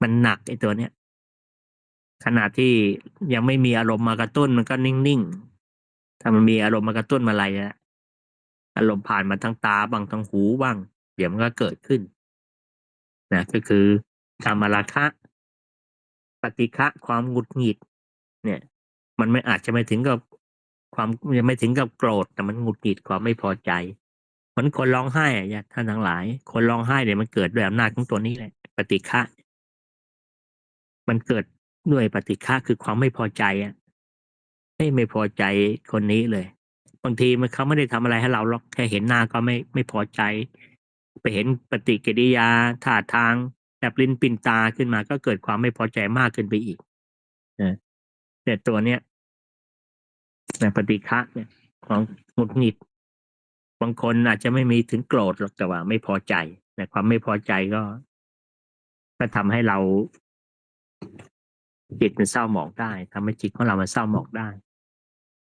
มันหนักไอ้ตัวเนี้ยขณะที่ยังไม่มีอารมณ์มากระตุ้นมันก็นิ่งๆถ้ามันมีอารมณ์มากระตุ้นมาอะไรอะอารมณ์ผ่านมาทางตาบ้างทางหูบ้างเดี๋ยวมันก็เกิดขึ้นนะก็คือกามราคะปฏิฆะความหงุดหงิดเนี่ยมันไม่อาจจะไม่ถึงกับความยังไม่ถึงกับโกรธแต่มันหงุดหงิดความไม่พอใจเหมือนคนร้องไห้อะญาติท่านทั้งหลายคนร้องไห้เนี่ยมันเกิดด้วยอำนาจของตัวนี้แหละปฏิฆะ มันเกิดด้วยปฏิฆะคือความไม่พอใจอ่ะไม่พอใจคนนี้เลยบางทีมันเขาไม่ได้ทำอะไรให้เราหรอกแค่เห็นหน้าก็ไม่พอใจไปเห็นปฏิกิริยาท่าทางแลบลิ้นปิ้นตาขึ้นมาก็เกิดความไม่พอใจมากขึ้นไปอีกนะแต่ตัวเนี้ยนะปฏิฆะเนี่ยของหงุดหงิดบางคนอาจจะไม่มีถึงโกรธหรอกแต่ว่าไม่พอใจแต่ความไม่พอใจก็ทำให้เราจิตมันเศร้าหมองได้ทำให้จิตของเรามันเศร้าหมองได้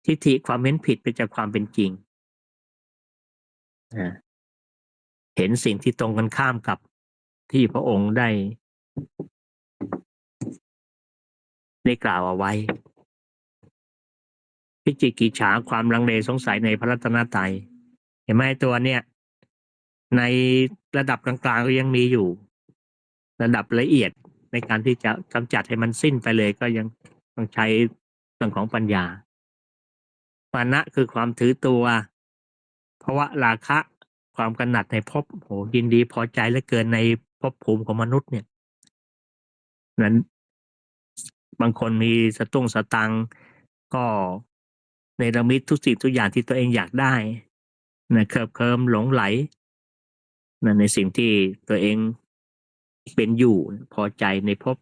ทิฏฐิความเห็นผิดไปจากความเป็นจริงเห็นสิ่งที่ตรงกันข้ามกับที่พระองค์ได้กล่าวเอาไว้พิจิกิจฉาความลังเลสงสัยในพระรัตนตรัยเห็นไหมตัวเนี้ยในระดับกลางๆก็ยังมีอยู่ระดับละเอียดในการที่จะกำจัดให้มันสิ้นไปเลยก็ยังต้องใช้เรื่องของปัญญามานะคือความถือตัวภาวะราคะความกำหนัดในภพโหยินดีพอใจเหลือเกินในภพภูมิของมนุษย์เนี่ยนั้นบางคนมีสตังค์ก็เนรมิตทุกสิ่งทุกอย่างที่ตัวเองอยากได้นะเคลิบเคลิ้มหลงไหลนะในสิ่งที่ตัวเองเป็นอยู่พอใจในภพ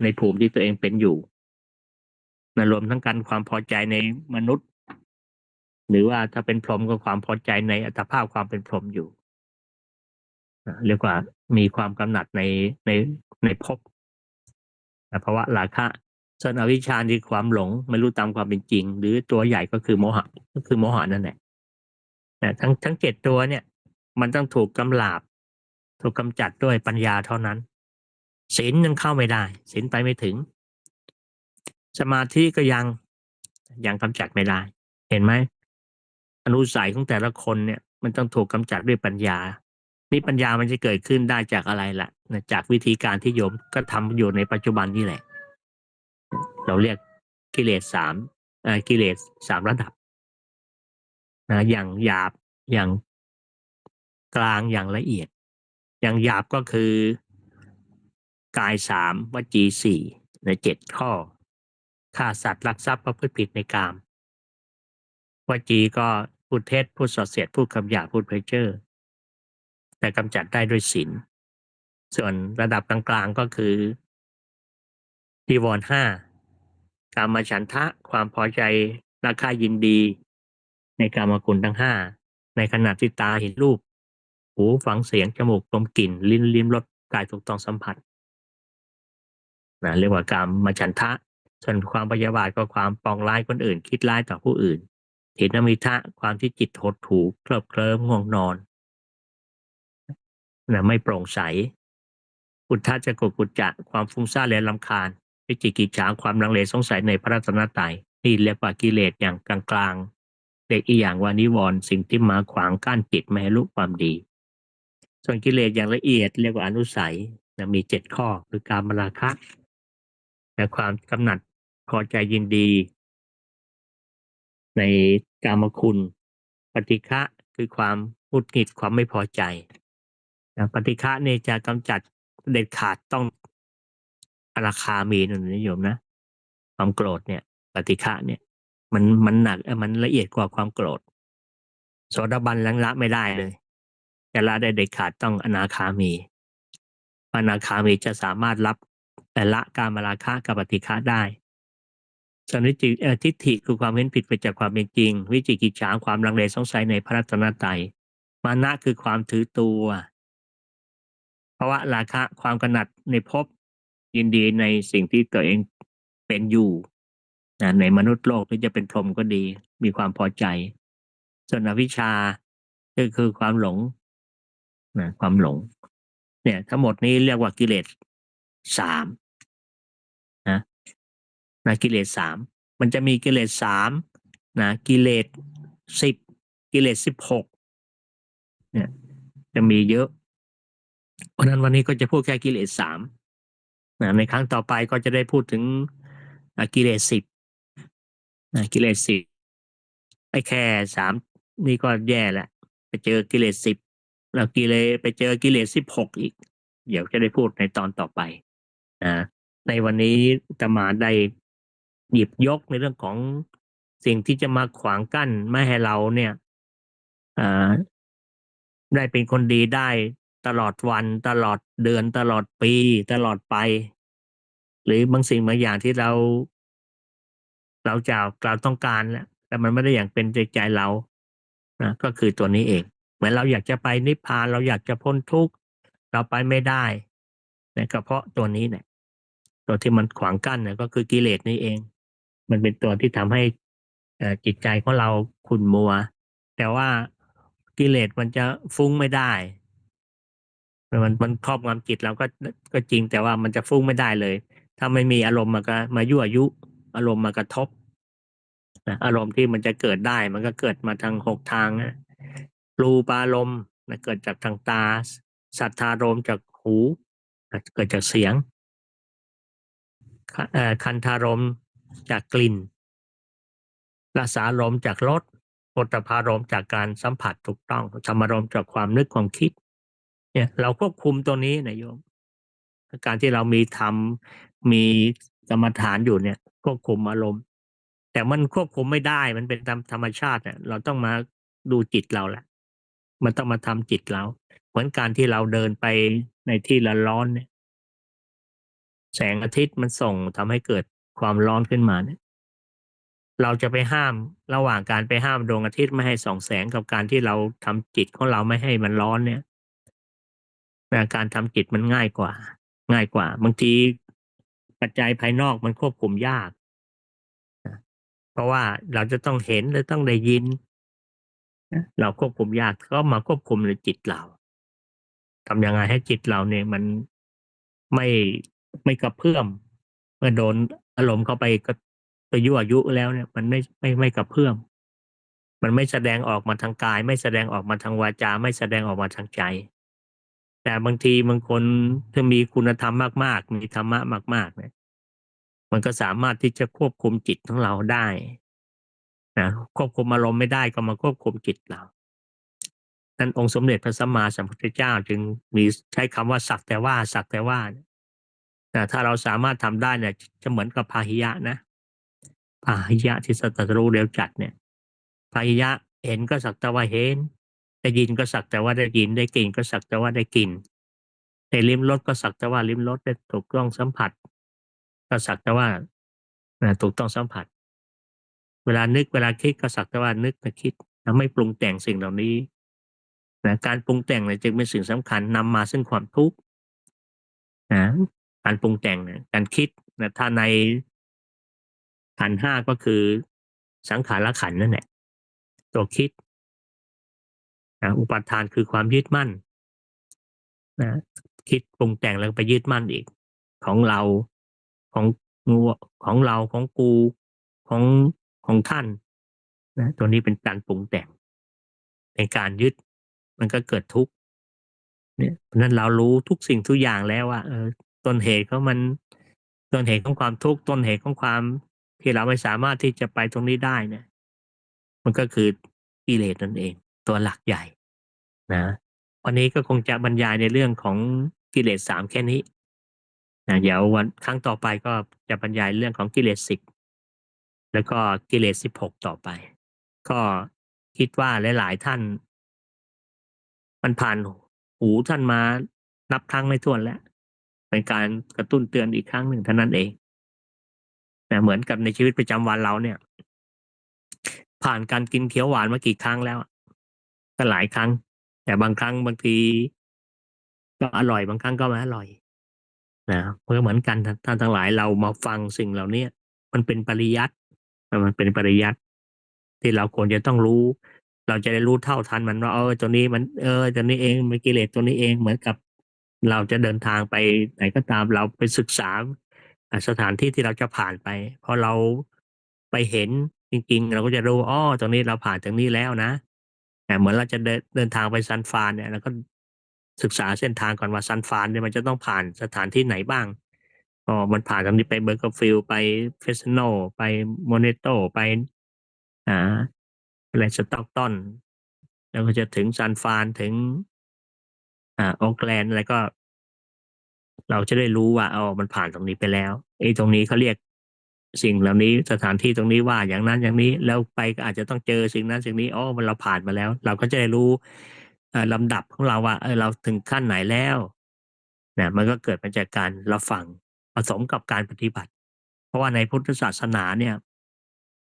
ในภูมิที่ตัวเองเป็นอยู่นะรวมทั้งการความพอใจในมนุษย์ หรือว่าถ้าเป็นพรหมก็ความพอใจในอัตภาพความเป็นพรหมอยู่เรียกว่ามีความกำหนัดในภพภาวะราคะส่วนอวิชชาคือความหลงไม่รู้ตามความเป็นจริงหรือตัวใหญ่ก็คือโมหะก็คือโมหะนั่นแหละทั้งเจ็ดตัวเนี่ยมันต้องถูกกำลาบถูกกำจัดด้วยปัญญาเท่านั้นศีลยังเข้าไม่ได้ศีลไปไม่ถึงสมาธิก็ยังกำจัดไม่ได้เห็นไหมอนุสัยของแต่ละคนเนี่ยมันต้องถูกกำจัดด้วยปัญญานี่ปัญญามันจะเกิดขึ้นได้จากอะไรล่ะจากวิธีการที่โยมก็ทำอยู่ในปัจจุบันนี่แหละเราเรียกกิเลสกิเลสสามระดับนะอย่างหยาบอย่างกลางอย่างละเอียดอย่างหยาบก็คือกายสามวจีสี่ในเจ็ดข้อฆ่าสัตว์ลักทรัพย์ประพฤติผิดในกามวจีก็พูดเท็จพูดส่อเสียดพูดคำหยาบพูดเพ้อเจ้อแต่กำจัดได้ด้วยศีลส่วนระดับกลางๆก็คือนิวรณ์ห้ากามฉันทะความพอใจราคายินดีในกามคุณทั้งห้าในขณะที่ตาเห็นรูปหูฟังเสียงจมูกดมกลิ่นลิ้นลิ้มรสกายถูกต้องสัมผัสเรียกว่ากามฉันทะส่วนความพยาบาทก็ความปองร้ายคนอื่นคิดร้ายต่อผู้อื่นถีนมิทะความที่จิตหดหู่เคลิบเคลิ้มง่วงนอนไม่โปร่งใสอุทธัจจกุจจะความฟุ้งซ่านและรำคาญวิจิกิจฉาความลังเลสงสัยในพระรัตนตรัยนี่เรียกว่ากิเลสอย่างกลาง เรียกอีกอย่างว่านิวรณ์สิ่งที่มาขวางกั้นจิตไม่ให้รู้ความดีส่วนกิเลสอย่างละเอียดเรียกว่าอนุสัยมี7 ข้อคือกามราคะและความกำหนัดพอใจยินดีในกามคุณปฏิฆะคือความหงุดหงิดความไม่พอใจปฏิฆะเนี่ยจะกำจัดเด็ดขาดต้องอนาคามีนั่นนิยมนะความโกรธเนี่ยปฏิฆะเนี่ยมันหนักมันละเอียดกว่าความโกรธโสดาบันละไม่ได้เลยจะละได้เด็ดขาดต้องอนาคามีอนาคามีจะสามารถรับละกามราคะกับปฏิฆะได้ส่วนทิฏฐิคือความเห็นผิดไปจากความเป็นจริงวิจิกิจฉาความลังเลสงสัยในพระรัตนตรัยมานะคือความถือตัวภาวะราคะความกำหนัดในภพยินดีในสิ่งที่ตัวเองเป็นอยู่ในมนุษย์โลกหรือจะเป็นพรหมก็ดีมีความพอใจส่วนอวิชชาก็คือความหลงความหลงเนี่ยทั้งหมดนี้เรียกว่ากิเลส3นะกิเลส3มันจะมีกิเลส3กิเลส10กิเลส16เนี่ยจะมีเยอะเพราะนั้นวันนี้ก็จะพูดแค่กิเลส3ในครั้งต่อไปก็จะได้พูดถึงกิเลส10กิเลส10ไอ้แค่3นี่ก็แย่แล้วไปเจอกิเลส10แล้วไปเจอกิเลส16อีกเดี๋ยวจะได้พูดในตอนต่อไปในวันนี้อาตมาได้หยิบยกในเรื่องของสิ่งที่จะมาขวางกั้นไม่ให้เราเนี่ยได้เป็นคนดีได้ตลอดวันตลอดเดือนตลอดปีตลอดไปหรือบางสิ่งบางอย่างที่เราต้องการแล้วแต่มันไม่ได้อย่างเป็นใจเราก็คือตัวนี้เองเหมือนเราอยากจะไปนิพพานเราอยากจะพ้นทุกข์เราไปไม่ได้ก็เพราะตัวนี้เนี่ยตัวที่มันขวางกั้นเนี่ยก็คือกิเลสนี่เองมันเป็นตัวที่ทำให้จิตใจของเราขุ่นมัวแต่ว่ากิเลสมันจะฟุ้งไม่ได้มันครอบงำจิตเราก็จริงแต่ว่ามันจะฟุ้งไม่ได้เลยถ้าไม่มีอารมณ์มายั่วยุอารมณ์มากระทบอารมณ์ที่มันจะเกิดได้มันก็เกิดมาทาง6ทางรูปารมณ์เกิดจากทางตาสัทธารมณ์จากหูเกิดจากเสียงคันธารมณ์จากกลิ่นรสารมณ์จากรสโผฏฐัพพารมณ์จากการสัมผัสถูกต้องธรรมารมณ์จากความนึกความคิดเนี่ยเราควบคุมตัวนี้นะโยมการที่เรามีกรรมฐานอยู่เนี่ยควบคุมอารมณ์แต่มันควบคุมไม่ได้มันเป็นตามธรรมชาติเนี่ยเราต้องมาดูจิตเราแหละมันต้องมาทำจิตเราเหมือนการที่เราเดินไปในที่ร้อนเนี่ยแสงอาทิตย์มันส่งทำให้เกิดความร้อนขึ้นมาเนี่ยเราจะไปห้ามระหว่างการไปห้ามดวงอาทิตย์ไม่ให้ส่องแสงกับการที่เราทำจิตของเราไม่ให้มันร้อนเนี่ยการทำจิตมันง่ายกว่าบางทีปัจจัยภายนอกมันควบคุมยากเพราะว่าเราจะต้องเห็นหรือต้องได้ยินเราควบคุมยากก็มาควบคุมในจิตเราทำยังไงให้จิตเราเนี่ยมันไม่กระเพื่อมเมื่อโดนอารมณ์เข้าไปยั่วยุแล้วเนี่ยมันไม่กระเพื่อมมันไม่แสดงออกมาทางกายไม่แสดงออกมาทางวาจาไม่แสดงออกมาทางใจแต่บางทีบางคนถ้ามีคุณธรรมมากๆมีธรรมะมากๆเนี่ยมันก็สามารถที่จะควบคุมจิตของเราได้ควบคุมอารมณ์ไม่ได้ก็มาควบคุมจิตเรานั้นองค์สมเด็จพระสัมมาสัมพุทธเจ้าจึงมีใช้คำว่าสักแต่ว่าถ้าเราสามารถทำได้เนี่ยจะเหมือนกับพาหิยะนะพาหิยะที่ตรัสรู้เร็วจัดเนี่ยพาหิยะเห็นก็สักแต่ว่าเห็นได้ยินก็สักแต่ว่าได้ยินได้กลิ่นก็สักแต่ว่าได้กลิ่นได้ลิ้มรสก็สักแต่ว่าลิ้มรสได้ถูกต้องสัมผัสก็สักแต่ว่าถูกต้องสัมผัสเวลานึกเวลาคิดก็สักแต่ว่านึกและคิดไม่ปรุงแต่งสิ่งเหล่านี้การปรุงแต่งเนี่ยจึงเป็นสิ่งสำคัญนำมาซึ่งความทุกข์การปรุงแต่งเนี่ยการคิดถ้าในขันธ์5ก็คือสังขารขันธ์นั่นแหละตัวคิดอุปาทานคือความยึดมั่นคิดปรุงแต่งแล้วไปยึดมั่นอีกของเราของเราของกูของท่าน นะตัวนี้เป็นการปรุงแต่งเป็นการยึดมันก็เกิดทุกข์เนี่ยเพราะนั้นเรารู้ทุกสิ่งทุกอย่างแล้วว่าต้นเหตุของมันต้นเหตุของความทุกข์ต้นเหตุของความที่เราไม่สามารถที่จะไปตรงนี้ได้เนี่ยมันก็คือกิเลสนั่นเองตัวหลักใหญ่นะวันนี้ก็คงจะบรรยายในเรื่องของกิเลส3แค่นี้นะเดี๋ยววันครั้งต่อไปก็จะบรรยายเรื่องของกิเลส10แล้วก็กิเลส16ต่อไปก็คิดว่าหลายๆท่านมันผ่านหูท่านมานับครั้งไม่ถ้วนแล้วเป็นการกระตุ้นเตือนอีกครั้งหนึ่งเท่านั้นเองแต่เหมือนกับในชีวิตประจำวันเราเนี่ยผ่านการกินเขียวหวานมากี่ครั้งแล้วก็หลายครั้งแต่บางครั้งบางทีก็อร่อยบางครั้งก็ไม่อร่อยนะมันก็เหมือนกันท่านทั้งหลายเรามาฟังสิ่งเหล่านี้มันเป็นปริยัติมันเป็นปริยัติที่เราควรจะต้องรู้เราจะได้รู้เท่าทันมันว่าตัวนี้มันตัวนี้เองมันกิเลสตัวนี้เองเหมือนกับเราจะเดินทางไปไหนก็ตามเราไปศึกษาสถานที่ที่เราจะผ่านไปพอเราไปเห็นจริงๆเราก็จะรู้ตรงนี้เราผ่านตรงนี้แล้วนะเหมือนเราจะเดินทางไปซานฟรานเนี่ยเราก็ศึกษาเส้นทางก่อนว่าซานฟรานเนี่ยมันจะต้องผ่านสถานที่ไหนบ้างมันผ่านตรงนี้ไปเบอร์กาฟิลไปเฟสโนไปโมเนโตไปอ่าอะไรสต็อกตันแล้วก็จะถึงซานฟรานถึงโอ๊กแลนด์อะไรก็เราจะได้รู้ว่ามันผ่านตรงนี้ไปแล้วตรงนี้เขาเรียกสิ่งเหล่านี้สถานที่ตรงนี้ว่าอย่างนั้นอย่างนี้แล้วไปก็อาจจะต้องเจอสิ่งนั้นสิ่งนี้มันเราผ่านมาแล้วเราก็จะได้รู้ลำดับของเราว่าเราถึงขั้นไหนแล้วนะมันก็เกิดมาจากการรับฟังผสมกับการปฏิบัติเพราะว่าในพุทธศาสนาเนี่ย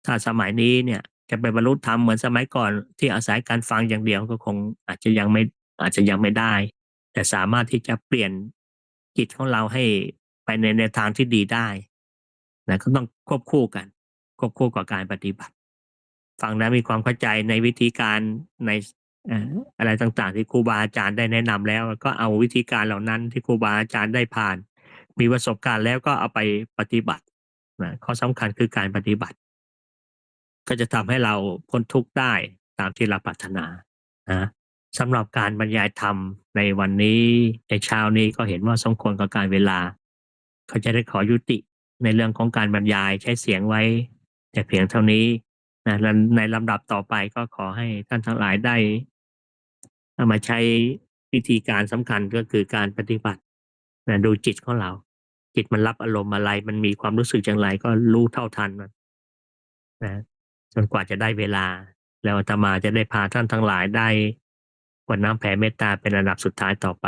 ถ้าสมัยนี้เนี่ยจะไปบรรลุธรรมเหมือนสมัยก่อนที่อาศัยการฟังอย่างเดียวก็คงอาจจะยังไม่อาจจะยังไม่ได้ แต่สามารถที่จะเปลี่ยนจิตของเราให้ไปในแนวทางที่ดีได้นะก็ต้องควบคู่กันควบคู่กับการปฏิบัติฟังแล้วมีความเข้าใจในวิธีการในอะไรต่างๆที่ครูบาอาจารย์ได้แนะนำแล้วก็เอาวิธีการเหล่านั้นที่ครูบาอาจารย์ได้ผ่านมีประสบการณ์แล้วก็เอาไปปฏิบัตินะข้อสำคัญคือการปฏิบัติก็จะทำให้เราพ้นทุกข์ได้ตามที่เราปรารถนานะ สำหรับการบรรยายธรรมในวันนี้ในเช้านี้ก็เห็นว่าสมควรกับการเวลาเขาจะได้ขอยุติในเรื่องของการบรรยายใช้เสียงไว้แต่เพียงเท่านี้นะและในลำดับต่อไปก็ขอให้ท่านทั้งหลายได้เอามาใช้วิธีการสำคัญก็คือการปฏิบัตินะดูจิตของเราจิตมันรับอารมณ์อะไรมันมีความรู้สึกอย่างไรก็รู้เท่าทันมันนะจนกว่าจะได้เวลาแล้วอาตมาจะได้พาท่านทั้งหลายได้กรวดน้ำแผ่เมตตาเป็นระดับสุดท้ายต่อไป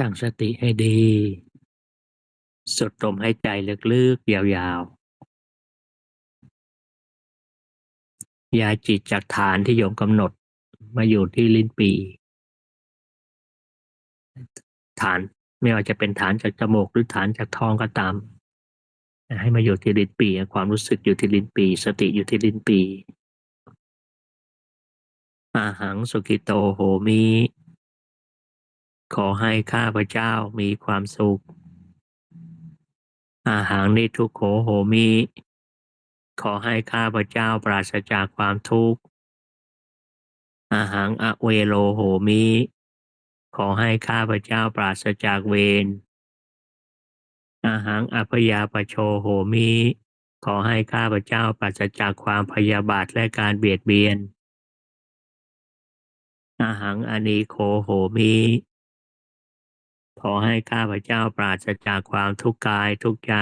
ตั้งสติให้ดีสูดลมหายใจลึกๆยาวๆย้ายจิตจากฐานที่โยมกำหนดมาอยู่ที่ลิ้นปี่ฐานไม่ว่าจะเป็นฐานจากจมูกหรือฐานจากท้องก็ตามให้มาอยู่ที่ลิ้นปี่ความรู้สึกอยู่ที่ลิ้นปี่สติอยู่ที่ลิ้นปี่อาหังสุขิโตโหมิขอให้ข้าพเจ้ามีความสุขอาหังนิทุกโขโหมิขอให้ข้าพเจ้าปราศจากความทุกข์อาหังอเวโลโหมิขอให้ข้าพเจ้าปราศจากเวรอาหังอัพยาปโชโหมิขอให้ข้าพเจ้าปราศจากความพยาบาทและการเบียดเบียนอาหังอนีโคโหมิขอให้ข้าพเจ้าปราศจากความทุกข์กายทุกข์ใจ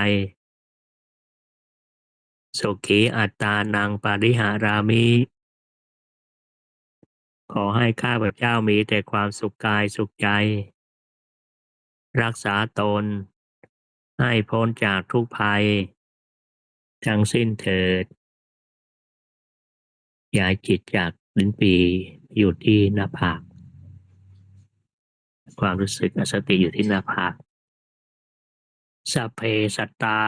สุขีอัตตานังปาริหารามิขอให้ข้าพเจ้ามีแต่ความสุขกายสุขใจรักษาตนให้พ้นจากทุกภัยทั้งสิ้นเถิดย้ายจิตจากลิ้นปี่อยู่ที่หน้าผากความรู้สึกสติอยู่ที่หน้าผากสัพเพสัตตา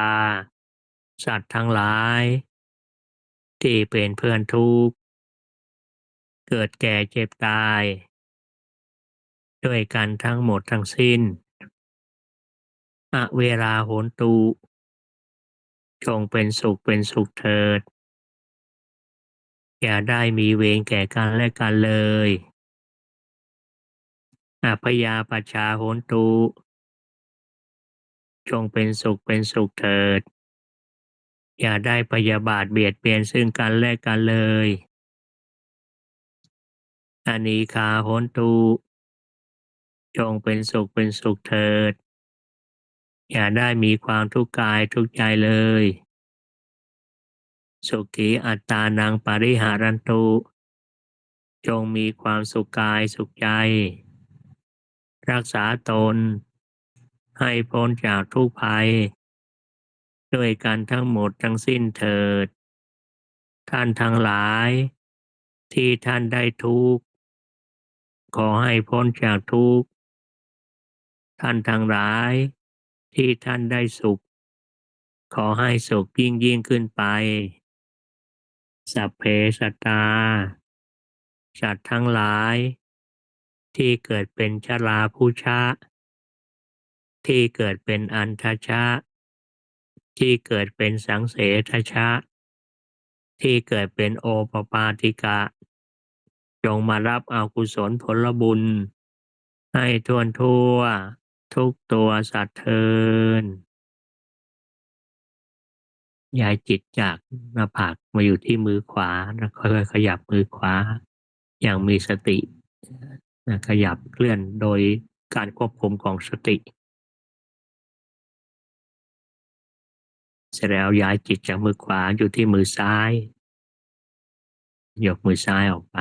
สัตว์ทั้งหลายที่เป็นเพื่อนทุกข์เกิดแก่เจ็บตายด้วยกันทั้งหมดทั้งสิ้นอเวลาโหนตุจงเป็นสุขเป็นสุขเถิดอย่าได้มีเวรแก่กันและกันเลยอัพยาปชชาโหนตุจงเป็นสุขเป็นสุขเถิดอย่าได้พยาบาทเบียดเบียนซึ่งกันและกันเลยอานีคาโหนตุจงเป็นสุขเป็นสุขเถิดอย่าได้มีความทุกข์กายทุกข์ใจเลยสุขีอัตตานังปริหารันตุจงมีความสุขกายสุขใจรักษาตนให้พ้นจากทุกภัยด้วยกันทั้งหมดทั้งสิ้นเถิดท่านทั้งหลายที่ท่านได้ทุกข์ขอให้พ้นจากทุกข์ท่านทั้งหลายที่ท่านได้สุขขอให้สุขยิ่งขึ้นไปสัพเพสัตตาสัตว์ทั้งหลายที่เกิดเป็นชราพุชะที่เกิดเป็นอันทชะที่เกิดเป็นสังเสทชะที่เกิดเป็นโอปปาติกะจงมารับเอากุศลผลบุญให้ทั่วทุกตัวสัตว์เทินย้ายจิตจากหน้าผากมาอยู่ที่มือขวาแล้วค่อยๆขยับมือขวาอย่างมีสติขยับเคลื่อนโดยการควบคุมของสติเสร็จแล้วย้ายจิตจากมือขวาอยู่ที่มือซ้ายยกมือซ้ายออกไป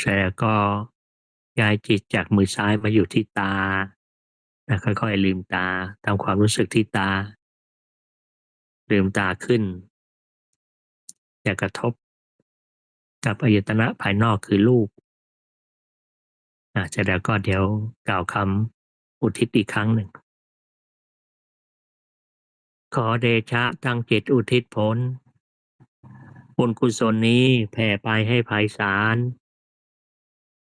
เสร็จแล้วก็ย้ายจิตจากมือซ้ายมาอยู่ที่ตาแล้วค่อยๆลืมตาทำความรู้สึกที่ตาลืมตาขึ้นอย่ากระทบกับอายตนะภายนอกคือรูปเสร็จแล้วก็เดี๋ยวกล่าวคำอุทิศอีกครั้งหนึ่งขอเดชะตั้งจิตอุทิศผลบุญกุศลนี้แผ่ไปให้ไพศาล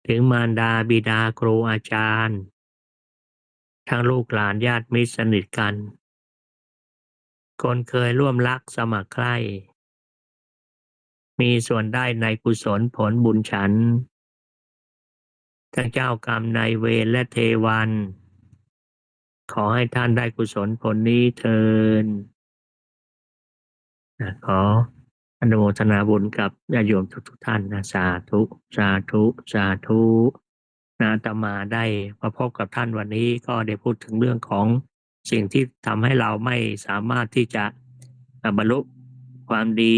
ถึงมารดาบิดาครูอาจารย์ทั้งลูกหลานญาติมิตรสนิทกันคนเคยร่วมรักสมัครใคร่มีส่วนได้ในกุศลผลบุญฉันทั้งเจ้ากรรมนายเวรและเทวันขอให้ท่านได้กุศลผลนี้เทินขออนุโมทนาบุญกับญาติโยมทุกท่านนะสาธุสาธุสาธุอาตมาได้มาพบกับท่านวันนี้ก็ได้พูดถึงเรื่องของสิ่งที่ทำให้เราไม่สามารถที่จะบรรลุความดี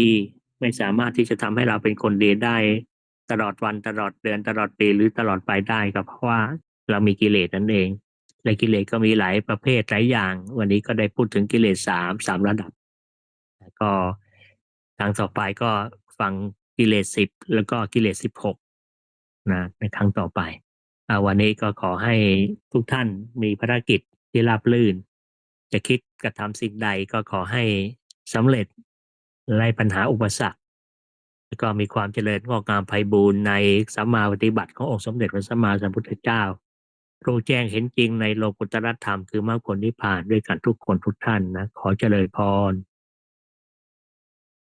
ไม่สามารถที่จะทำให้เราเป็นคนดีได้ ตลอดวันตลอดเดือนตลอดปีหรือตลอดไปได้ก็เพราะว่าเรามีกิเลสนั่นเองและกิเลสก็มีหลายประเภทหลายอย่างวันนี้ก็ได้พูดถึงกิเลสสามระดับแล้วก็ทางต่อไปก็ฟังกิเลส10แล้วก็กิเลส16นะในครั้งต่อไปวันนี้ก็ขอให้ทุกท่านมีภารกิจที่ราบรื่นจะคิดกระทำสิ่งใดก็ขอให้สำเร็จไล่ปัญหาอุปสรรคแล้วก็มีความเจริญงอกงามไพบูรย์ในสัมมาปฏิบัติขององค์สมเด็จพระสัมมาสัมพุทธเจ้ารู้แจ้งเห็นจริงในโลกุตตรธรรมคือมรรคผลนิพพานด้วยกันทุกคนทุกท่านนะขอเจริญพร